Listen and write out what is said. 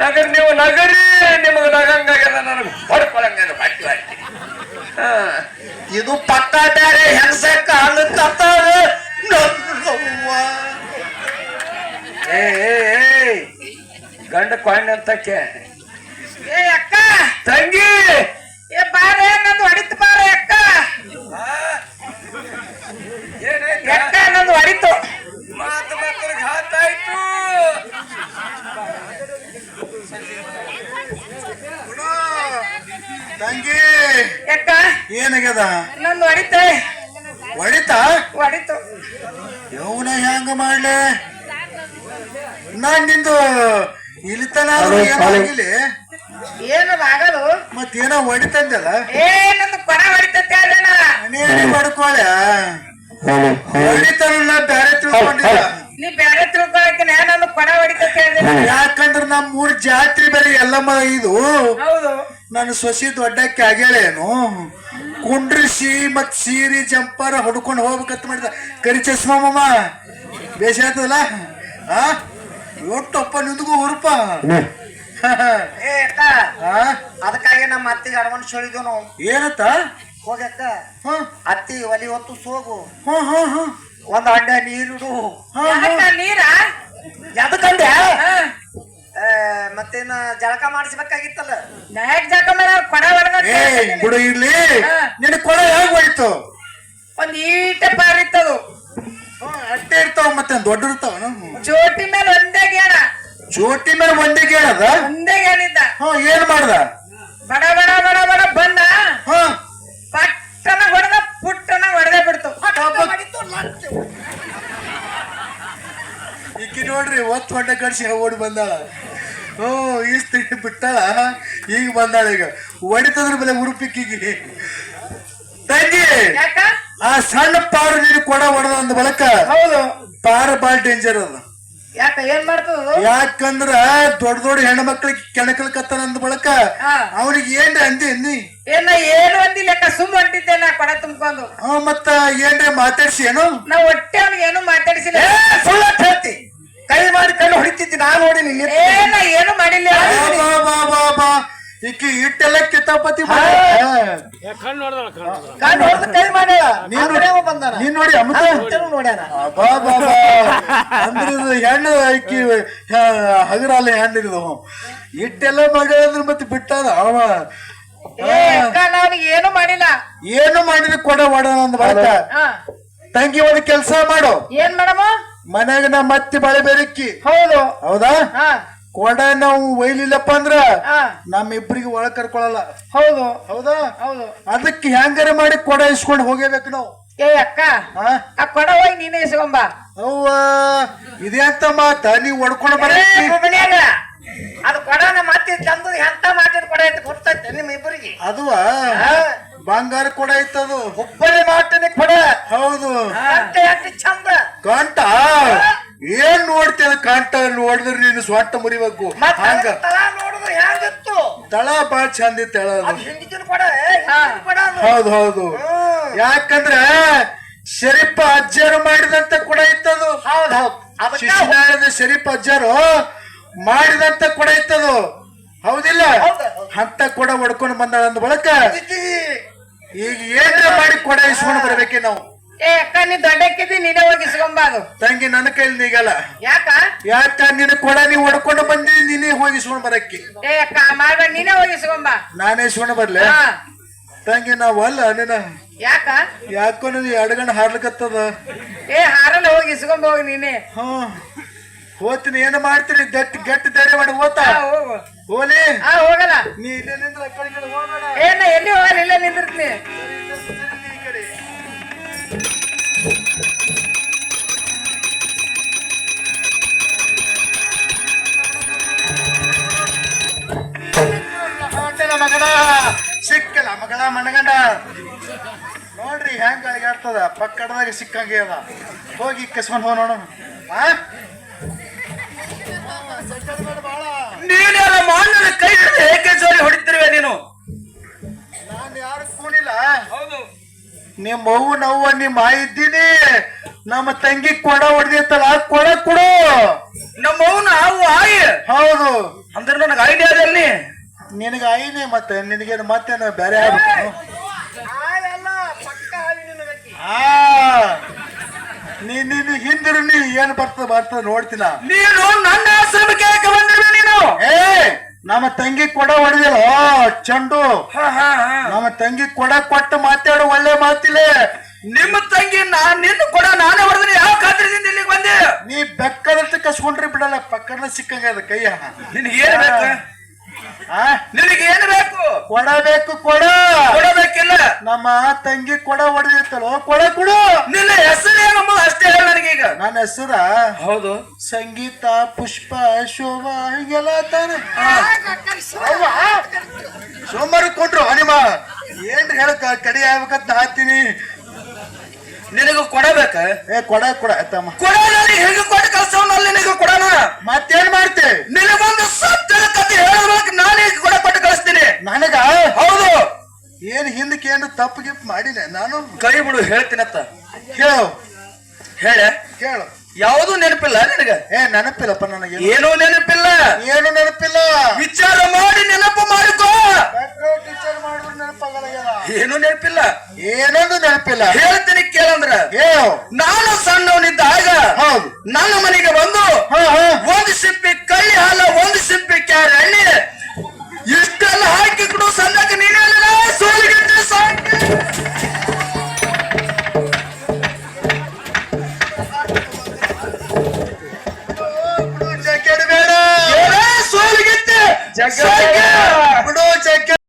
ನಗರ್ ನೀವು ನಗರಿ ನಿಮಗ ನಗಂಗಾಗ್ಯದ ನನಗೆ ಹೊಡ್ಕೊಳಂಗ ಬಟ್ಟಿ ಬಟ್ಟಿ ಇದು ಪಕ್ಕ ಬೇರೆ ಹೆಂಗಸಕ್ಕ ಗಂಡ ಕೊಂಡ ಅಂತಕ್ಕೆ ಏ ಅಕ್ಕ ತಂಗಿ ಏ ಬಾರೆ ನಂದು ಹೊಡಿತು ಬಾರೆ ಅಕ್ಕ ಅಕ್ಕ ನಂದು ಹೊಡಿತು ಮಾತು ಮಕ್ಕಳಿಗೆ ಘಾತಾಯ್ತು ತಂಗಿ ಅಕ್ಕ ಏನಾಗ್ಯದ ನಂದು ಹೊಡಿತೆ ಹೊಡಿತಾ ಹೊಡಿತು ಯೌನ ಹೆಂಗ ಮಾಡ್ಲೆ ನಾನ್ ನಿಂದು ಇಳಿತನ ಏನಾಗಿಲ್ಲ ಏನದು ಆಗದು ಮತ್ತೇನೋ ಹೊಡಿತಂದಲ್ಲ ಏ ನಂದು ಕೊಡ ಹೊಡಿತೈತೆ ಅದೇನ ಮನೇಲಿ ಮಾಡ್ಕೊಳ ಹೊಡಿತಾನ ಬ್ಯಾರೆ ತಿಳ್ಕೊಂಡಿಲ್ಲ ನೀ ಬೇರೆ ತಿಳ್ಕೊಳಕ್ಕೆ ನಂದು ಕೊಡ ಹೊಡಿತೈತೆ ಅದೇನ ಯಾಕಂದ್ರ ನಮ್ ಮೂರ್ ಜಾತ್ರೆ ಬೇರೆ ಎಲ್ಲಮ್ಮ ಇದು ಹೌದು ನಾನು ಸೊಸಿ ದೊಡ್ಡಕ್ಕೆ ಆಗ್ಯಾಳೇನು ಕುಂಡ್ರಿಸಿ ಮತ್ ಸೀರಿ ಜಂಪರ್ ಹೊಡ್ಕೊಂಡು ಹೋಗ್ಬೇಕಂತ ಮಾಡಿದ ಕರಿ ಚಸ್ಮಾ ಮಾಮ ಬೇಷ ಆಯ್ತದಲ್ಲ ಆ ಒಟ್ಟಪ್ಪ ನಿಂದಗೂ ಹುರುಪ ಏ ಅಕ್ಕ ಅದಕ್ಕಾಗಿ ನಮ್ಮ ಅತ್ತಿಗೆ ಅಡವನ್ಸ್ ಹೇಳಿದ್ವು ನಾವು ಏನತ್ತ ಹೋಗಕ್ಕ ಹ ಅತ್ತಿ ಒಲಿ ಹೊತ್ತು ಸೋಗು ಹ ಹ ಹ ಒಂದ್ ಅಡ್ಡ ನೀರಿಡು ನೀರ ಯಾಕಂದ್ರೆ ಮತ್ತೇನ ಜಳಕ ಮಾಡಿಸ್ಬೇಕಾಗಿತ್ತಲ್ಲ ನಾಯಕ್ ಜಳಕ ಮೇಲೆ ಕೊಡ ಏ ಬಿಡು ಇರ್ಲಿ ನಿನ್ ಕೊಡ ಹೇಗ್ ಹೋಯ್ತು ಒಂದ್ ಈಟ ಪಾರಿತ್ತದು ಅಟ್ಟೆ ಇರ್ತಾವ ಮತ್ತೆ ದೊಡ್ಡ ಇರ್ತಾವ ಚೋಟಿ ಮೇಲೆ ಒಂದೇ ಗೇಣ ಚೋಟಿ ಮೇಲೆ ಒಂದೇ ಕೇಳದ ಒಂದೇ ಗೇಣಿದ್ದ ಏನ್ ಮಾಡ್ದ ಬಡ ಬಡ ಬಡ ಬಡ ಬಂದ ಹ ಪಟ್ಟನ ಹೊಡೆದ ಪುಟ್ಟನ ಹೊಡೆದೇ ಬಿಡ್ತು ಈಕಿ ನೋಡ್ರಿ ಒತ್ತು ಹೊಟ್ಟೆ ಕಡ್ಸಿ ಓಡಿ ಬಂದಾಳ ಈ ಸ್ಥಿತಿ ಬಿಟ್ಟಾಳ ಈಗ ಬಂದಾಳ ಈಗ ಹೊಡಿತದ್ರ ಬೆಲೆ ಉರುಪಿಕ್ಕಿಗಿ ತಂಗಿ ಯಾಕ ಆ ಸಣ್ಣ ಪಾರು ನೀರು ಕೊಡ ಹೊಡೆದ ಅಂದ ಬಳಕ ಹೌದು ಪಾರ ಬಾಳ ಡೇಂಜರ್ ಅದ ಯಾಕ ಏನ್ ಮಾಡ್ತದ ಯಾಕಂದ್ರ ದೊಡ್ಡ ದೊಡ್ಡ ಹೆಣ್ಣು ಮಕ್ಳಿಗೆ ಕೆಣಕಲ್ಕತ್ತಾನ ಅಂದ ಬಳಕ ಅವ್ರಿಗೆ ಏನ್ರ ಅಂದಿ ಅನ್ನಿ ಏನ ಏನು ಅಂದಿಲ್ಲ ಅಕ್ಕ ಸುಮ್ ಹೊಂಟಿದ್ದೆ ನಾ ಕೊಡ ತುಂಬ್ಕೊಂಡು ಮತ್ತ ಏನ್ರ ಮಾತಾಡ್ಸಿ ಏನು ನಾ ಒಟ್ಟೆ ಅವ್ನಿಗೆ ಏನು ಮಾತಾಡಿಸಿಲ್ಲ ಸುಳ್ಳ ಹೇಳ್ತಿ ಕೈ ಮಾಡಿ ಕಣ್ಣು ಹೊಡಿತಿದ್ದಿ ನಾ ನೋಡಿ ನಿನ್ನ ಏನ ಏನು ಮಾಡಿಲ್ಲ ಈಕಿ ಇಟ್ಟೆಲ್ಲ ಕಿತಾಪತಿ ಕಣ್ಣು ಹೊಡೆದು ಕೈ ಮಾಡ್ಯಾಳ ಬಂದಾನ ನೀನ್ ನೋಡಿ ನೋಡ್ಯಾನ ಅಂದ್ರೆ ಇದು ಹೆಣ್ಣು ಈಕಿ ಹಗರಲ್ಲ ಹೆಣ್ಣಿರಿದು ಇಟ್ಟೆಲ್ಲ ಮಾಡ್ಯಾಳ ಮತ್ತೆ ಬಿಟ್ಟಾದ ಅವ ಅವನಿಗೆ ಏನು ಮಾಡಿಲ್ಲ ಏನು ಮಾಡಿದ್ರೆ ಕೊಡ ಹೊಡ ಅಂದ ಬರತ್ತ ತಂಗಿ ಒಂದು ಕೆಲ್ಸ ಮಾಡು ಏನ್ ಮಾಡಮ್ಮ ಮನ್ಯಾಗ ನಾ ಮತ್ತೆ ಬಳೆ ಬೇರೆಕ್ಕಿ ಹೌದು ಹೌದಾ ಕೊಡ ನಾವು ಒಯ್ಲಿಲ್ಲಪ್ಪ ಅಂದ್ರ ನಮ್ಮಿಬ್ರಿಗೆ ಒಳಗ್ ಕರ್ಕೊಳಲ್ಲ ಹೌದು ಹೌದಾ ಹೌದು ಅದಕ್ಕೆ ಹೆಂಗಾರ ಮಾಡಿ ಕೊಡ ಇಸ್ಕೊಂಡು ಹೋಗೇಬೇಕು ನಾವು ಏ ಅಕ್ಕ ಆ ಕೊಡ ಹೋಗಿ ನೀನೇ ಇಸ್ಕೊಂಬ ಅವ್ವ ಇದೇ ಅಂತ ಮಾತ ನೀವ್ ಹೊಡ್ಕೊಂಡು ಬರ ಅದು ಕೊಡನ ಮತ್ತೆ ಚಂದ ಎಂತ ಮಾತಿನ ಕೊಡ ಐತೆ ಗೊತ್ತೈತೆ ನಿಮ್ ಇಬ್ಬರಿಗೆ ಅದು ಬಂಗಾರ ಕೊಡ ಐತದು ಹುಬ್ಬಳ್ಳಿ ಮಾತಿನ ಕೊಡ ಹೌದು ಎಷ್ಟು ಚಂದ ಕಂಠ ಏನ್ ನೋಡ್ತೇನೆ ಕಂಠ ನೋಡಿದ್ರೆ ನೀನು ಸ್ವಂಟ ಮುರಿಬೇಕು ಹಂಗ ತಳ ನೋಡಿದ್ರೆ ಹೆಂಗಿತ್ತು ತಳ ಬಾಳ ಚಂದ ಇತ್ತು ಹೇಳೋದು ಹಿಂದಿನ ಕೊಡ ಹೌದು ಹೌದು ಯಾಕಂದ್ರ ಶರೀಫ ಅಜ್ಜರು ಮಾಡಿದಂತ ಕೊಡ ಇತ್ತದು ಹೌದ್ ಹೌದು ಶಿಶುನಾಳದ ಶರೀಫ್ ಅಜ್ಜರು ಮಾಡಿದಂತ ಕೊಡ ಇತ್ತದು ಹೌದಿಲ್ಲ ಅಂತ ಕೊಡ ಹೊಡ್ಕೊಂಡು ಬಂದಾಳ ಅಂದ ಬಳಕ ಈಗ ಏನ್ರ ಮಾಡಿ ಕೊಡ ಇಸ್ಕೊಂಡು ಬರ್ಬೇಕೆ ನಾವು ಏ ಅಕ್ಕ ನೀ ದೊಡ್ಡಕ್ಕಿದ್ದಿ ನೀನೇ ಹೋಗಿ ಇಸ್ಕೊಂಬ ಅದು ತಂಗಿ ನನ್ನ ಕೈಲಿ ನೀಗಲ್ಲ ಯಾಕ ನಿನ್ನ ಕೊಡ ನೀವ್ ಹೊಡ್ಕೊಂಡು ಬಂದಿ ನೀನೇ ಹೋಗಿ ಇಸ್ಕೊಂಡು ಬರಕ್ಕಿ ಏ ಅಕ್ಕ ಮಾಡ್ಬೇಡ ನೀನೇ ಹೋಗಿ ಇಸ್ಕೊಂಬ ನಾನೇ ಇಸ್ಕೊಂಡು ಬರ್ಲೆ ತಂಗಿ ನಾವ್ ಅಲ್ಲ ನಿನ್ನ ಯಾಕೋ ನೀನು ಎಡಗಣ್ಣ ಹಾರ್ಲಿಕತ್ತದ ಏ ಹಾರಲ್ಲ ಹೋಗಿ ಇಸ್ಕೊಂಬ ಹೋಗಿ ನೀನೇ ಹೋಗ್ತೀನಿ ಏನು ಮಾಡ್ತೀನಿ ಗಟ್ಟಿ ದಾರಿ ಮಾಡಿ ಹೋತಾ ಹೋಗು ಹೋಲಿ ಹೋಗಲ್ಲ ನೀ ಇಲ್ಲೇ ನಿಂದ್ರ ಹೋಗ್ಬೇಡ ಏನ ಎಲ್ಲಿ ಹೋಗಲ್ಲ ಇಲ್ಲೇ ನಿಂದಿರ್ತೀನಿ ಮಗಡ ಸಿಕ್ಕಲ್ಲ ಮಗಳ ಮಣಗಂಡ ನೋಡ್ರಿ ಹೆಂಗ ಅಳಿಗಾಡ್ತದ ಪಕ್ಕಡದಾಗ ಸಿಕ್ಕಂಗೆ ಅದ ಹೋಗಿ ಕಸ್ಕೊಂಡ್ ಹೋಗ್ ನೋಡೋಣ ನೀನೆಲ್ಲ ಮಾನನ ಕೈ ಹಿಡಿದು ಏಕೆ ಜೋರಿ ಹೊಡಿತಿರುವೆ ನೀನು ನಾನು ಯಾರು ಕೂಡಿಲ್ಲ ಹೌದು ನಿಮ್ಮ ಅವ್ವ ನವ್ವ ನಿಮ್ಮ ಇದ್ದೀನಿ ನಮ್ಮ ತಂಗಿ ಕೊಡ ಹೊಡೆದಿತ್ತಲ್ಲ ಕೊಡ ಕೊಡು ನಮ್ಮ ಅವನ ಹೌದು. ಅಂದ್ರೆ ನನಗೆ ಐಡಿಯಾ ಅದಲ್ಲಿ ನಿನಗ ಐನೇ ಮತ್ತೆ ನಿನಗೇನು ಮತ್ತೇನು ಬೇರೆ ಆಗ್ಬೇಕು? ಹಾಲೆಲ್ಲ ಪಕ್ಕ ಹಾಲಿ ನಿನಗಕ್ಕಿ. ನೀನು ಹಿಂದಿರು, ನೀ ಏನ್ ಬರ್ತದ ನೋಡ್ತೀನ. ನೀನು ನನ್ನ ಆಶ್ರಮಕ್ಕೆ ಯಾಕೆ ಬಂದಿರುವೆ ನೀನು? ಏ ನಮ್ಮ ತಂಗಿ ಕೊಡ ಹೊಡೆದಿಲ್ಲ ಚಂಡು. ಹಾ ಹಾ ಹಾ. ನಮ್ಮ ತಂಗಿ ಕೊಡ ಕೊಟ್ಟು ಮಾತಾಡು, ಒಳ್ಳೆ ಮಾತಿಲ್ಲ. ನಿಮ್ಮ ತಂಗಿ ನಿನ್ನ ಕೊಡ ನಾನೇ ಹೊಡೆದ್ರೆ ಯಾವ ಖಾತ್ರಿದಿಂದ ಇಲ್ಲಿಗೆ ಬಂದೆ? ನೀ ಬೆಕ್ಕದಂತ ಕಸ್ಕೊಂಡ್ರಿ ಬಿಡಲ್ಲ, ಪಕ್ಕದ ಸಿಕ್ಕಂಗ ಅದ ಕೈಯ. ನಿನಗೆ ಏನು ಬೇಕು? ನಿನಗೆ ಏನು ಬೇಕು? ಕೊಡ ಬೇಕು, ಕೊಡ ಕೊಡಬೇಕಿಲ್ಲ. ನಮ್ಮ ತಂಗಿ ಕೊಡ ಹೊಡೆದಿರ್ತಲ್ಲ, ಕೊಡ ಕೊಡು. ನಿನ್ನ ಹೆಸರು ಏನಂಬುದು ಅಷ್ಟೇ ಹೇಳ ನನಗೀಗ. ನನ್ನ ಹೆಸರ ಹೌದು ಸಂಗೀತ, ಪುಷ್ಪ, ಶೋಭಾ ಹಿಂಗೆಲ್ಲ ತಾನೆ. ಸೋಮವಾರ ಕೊಂಡ್ರು ನಿಮ್ಮ ಏನ್ರಿ ಹೇಳಕ್ ಕಡಿ ಆಗ್ಬೇಕಂತ ಹಾಕ್ತೀನಿ. ನಿನಗ ಕೊಡಬೇಕ? ಏ ಕೊಡ ಕೊಡ ತಮ್ಮ ಕೊಡ. ನನಗೆ ಹೇಗೆ ಕೊಟ್ಟು ಕಳ್ಸವನಲ್ಲಿ ನಿನಗ ಕೊಡೋಣ. ಮತ್ತೇನ್ ಮಾಡ್ತೆ? ನಿನಗೊಂದು ಸತ್ಯದ ಕತೆ ಹೇಳಬೇಕು. ನಾನೇ ಕೊಡ ಕೊಟ್ಟು ಕಳಿಸ್ತೀನಿ. ನನಗ ಹೌದು. ಏನ್ ಹಿಂದಕ್ಕೆ ಏನು ತಪ್ಪು ಗಿಪ್ ಮಾಡಿದೆ ನಾನು? ಕೈ ಬಿಡು, ಹೇಳ್ತೀನತ್ತ. ಕೇಳು ಹೇಳ. ಕೇಳು. ಯಾವುದು ನೆನಪಿಲ್ಲ ನಿನಗ? ಏ ನೆನಪಿಲ್ಲಪ್ಪ ನನಗೆ, ಏನೂ ನೆನಪಿಲ್ಲ. ಏನು ನೆನಪಿಲ್ಲ. ವಿಚಾರ ಮಾಡಿ ನೆನಪು ಮಾಡಿಕೋ. ಟೀಚರ್ ಮಾಡಿದ್ರು ನೆನಪಾಗಲ್ಲ. ಏನು ನೆನಪಿಲ್ಲ. ಏನೊಂದು ನೆನಪಿಲ್ಲ. ಹೇಳ್ತೀನಿ ಕೇಳಂದ್ರ, ಹೇಳು. ನಾನು ಸಣ್ಣವನಿದ್ದಾಗ ಹೌದು ನನ್ನ ಮನೆಗೆ ಬಂದು ಹಾ ಹಾ ಒಂದು ಸಿಪ್ಪಿ